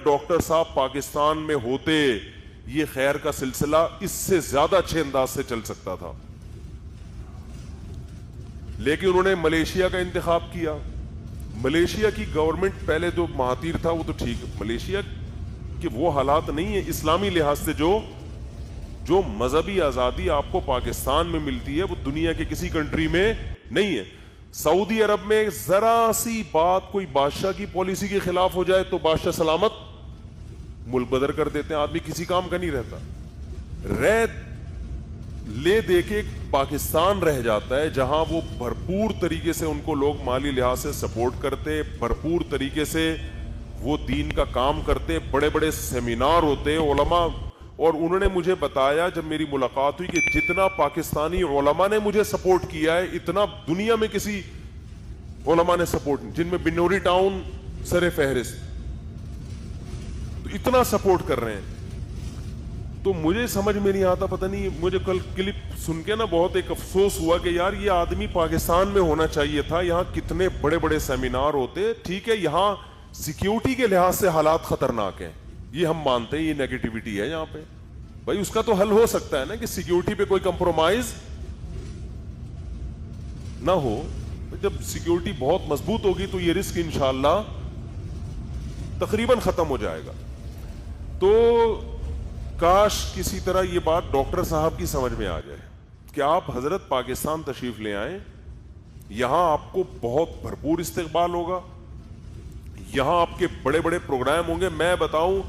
Doctor صاحب پاکستان میں ہوتے یہ خیر کا سلسلہ اس سے زیادہ اچھے انداز سے چل سکتا تھا، لیکن انہوں نے ملیشیا کا انتخاب کیا. ملیشیا کی گورنمنٹ پہلے جو مہاتیر تھا وہ تو ٹھیک، ملیشیا کے وہ حالات نہیں ہیں اسلامی لحاظ سے. جو مذہبی آزادی آپ کو پاکستان میں ملتی ہے وہ دنیا کے کسی کنٹری میں نہیں ہے. سعودی عرب میں ذرا سی بات کوئی بادشاہ کی پالیسی کے خلاف ہو جائے تو بادشاہ سلامت ملک بدر کر دیتے ہیں، آدمی کسی کام کا نہیں رہتا. لے دے کے پاکستان رہ جاتا ہے جہاں وہ بھرپور طریقے سے ان کو لوگ مالی لحاظ سے سپورٹ کرتے، بھرپور طریقے سے وہ دین کا کام کرتے، بڑے بڑے سیمینار ہوتے علماء. اور انہوں نے مجھے بتایا جب میری ملاقات ہوئی کہ جتنا پاکستانی علماء نے مجھے سپورٹ کیا ہے اتنا دنیا میں کسی علماء نے سپورٹ نہیں، جن میں بنوری ٹاؤن سر فہرست، تو اتنا سپورٹ کر رہے ہیں. تو مجھے سمجھ میں نہیں آتا، پتہ نہیں، مجھے کل کلپ سن کے نا بہت ایک افسوس ہوا کہ یار یہ آدمی پاکستان میں ہونا چاہیے تھا. یہاں کتنے بڑے بڑے سیمینار ہوتے. ٹھیک ہے یہاں سیکیورٹی کے لحاظ سے حالات خطرناک ہیں، یہ ہم مانتے ہیں، یہ نیگیٹیوٹی ہے یہاں پہ. بھائی اس کا تو حل ہو سکتا ہے نا کہ سیکیورٹی پہ کوئی کمپرومائز نہ ہو. جب سیکیورٹی بہت مضبوط ہوگی تو یہ رسک انشاءاللہ تقریباً ختم ہو جائے گا. تو کاش کسی طرح یہ بات ڈاکٹر صاحب کی سمجھ میں آ جائے کہ آپ حضرت پاکستان تشریف لے آئیں، یہاں آپ کو بہت بھرپور استقبال ہوگا، یہاں آپ کے بڑے بڑے پروگرام ہوں گے. میں بتاؤں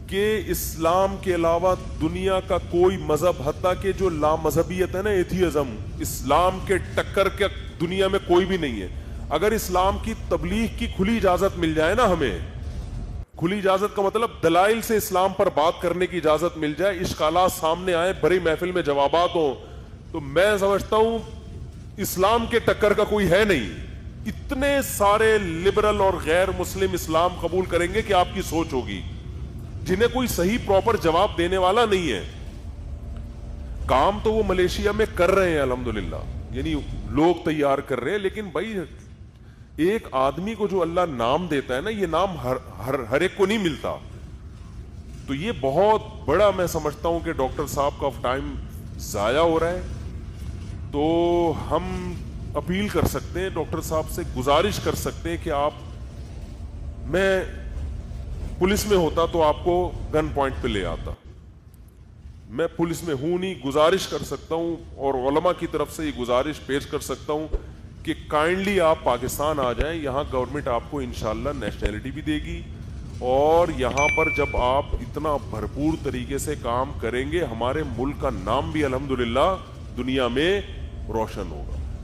کہ اسلام کے علاوہ دنیا کا کوئی مذہب، حتیٰ کہ جو لا مذہبیت ہے نا، ایتھیزم، اسلام کے ٹکر کے دنیا میں کوئی بھی نہیں ہے. اگر اسلام کی تبلیغ کی کھلی اجازت مل جائے نا، ہمیں کھلی اجازت کا مطلب دلائل سے اسلام پر بات کرنے کی اجازت مل جائے، اشکالات سامنے آئے، بڑی محفل میں جوابات ہوں، تو میں سمجھتا ہوں اسلام کے ٹکر کا کوئی ہے نہیں. اتنے سارے لبرل اور غیر مسلم اسلام قبول کریں گے کہ آپ کی سوچ ہوگی، جنہیں کوئی صحیح پراپر جواب دینے والا نہیں ہے. کام تو وہ ملیشیا میں کر رہے ہیں الحمدللہ، یعنی لوگ تیار کر رہے ہیں، لیکن بھائی ایک آدمی کو جو اللہ نام دیتا ہے نا، یہ نام ہر ایک کو نہیں ملتا. تو یہ بہت بڑا میں سمجھتا ہوں کہ ڈاکٹر صاحب کا ٹائم ضائع ہو رہا ہے. تو ہم اپیل کر سکتے ہیں ڈاکٹر صاحب سے، گزارش کر سکتے ہیں کہ آپ، میں پولیس میں ہوتا تو آپ کو گن پوائنٹ پہ لے آتا، میں پولیس میں ہوں نہیں. گزارش کر سکتا ہوں اور علماء کی طرف سے یہ گزارش پیش کر سکتا ہوں کہ کائنڈلی آپ پاکستان آ جائیں. یہاں گورنمنٹ آپ کو انشاءاللہ نیشنلٹی بھی دے گی، اور یہاں پر جب آپ اتنا بھرپور طریقے سے کام کریں گے، ہمارے ملک کا نام بھی الحمدللہ دنیا میں روشن ہوگا.